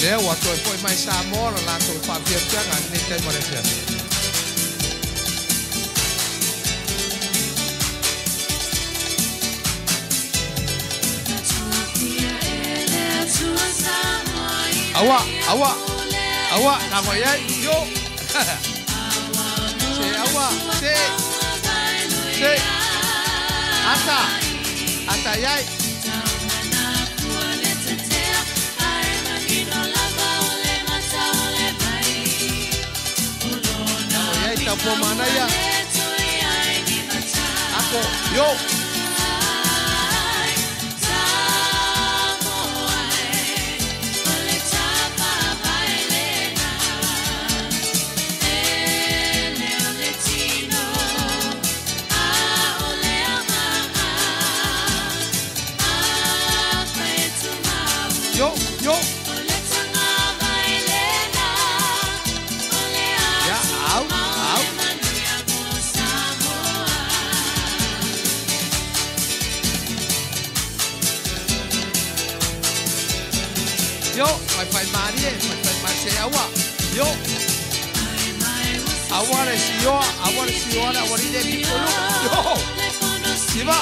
Leo watu e foi mai Samoa la to fa pianga ni te mo re. Awa, na mo ye yo. Se awa, se. Ata yai. Po mana ya ako yo yo Yo, fai Maria, fai Marcia awa. Yo. Aware si yo, aware de piccolo. Yo. Si va.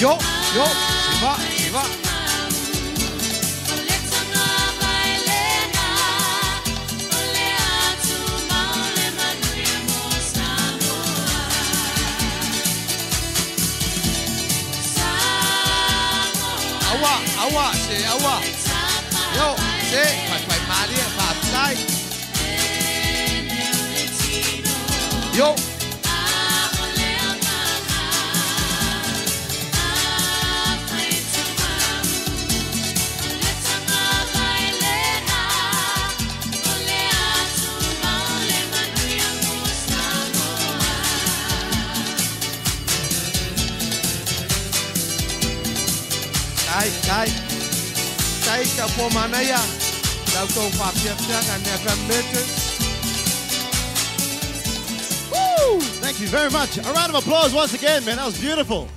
Yo, si va. Awa. Yo, fai Maria, fai. Yo. Kai ka po mana ya. Lau to fa pianga ne FM. Woo! Thank you very much. A round of applause once again, man. That was beautiful.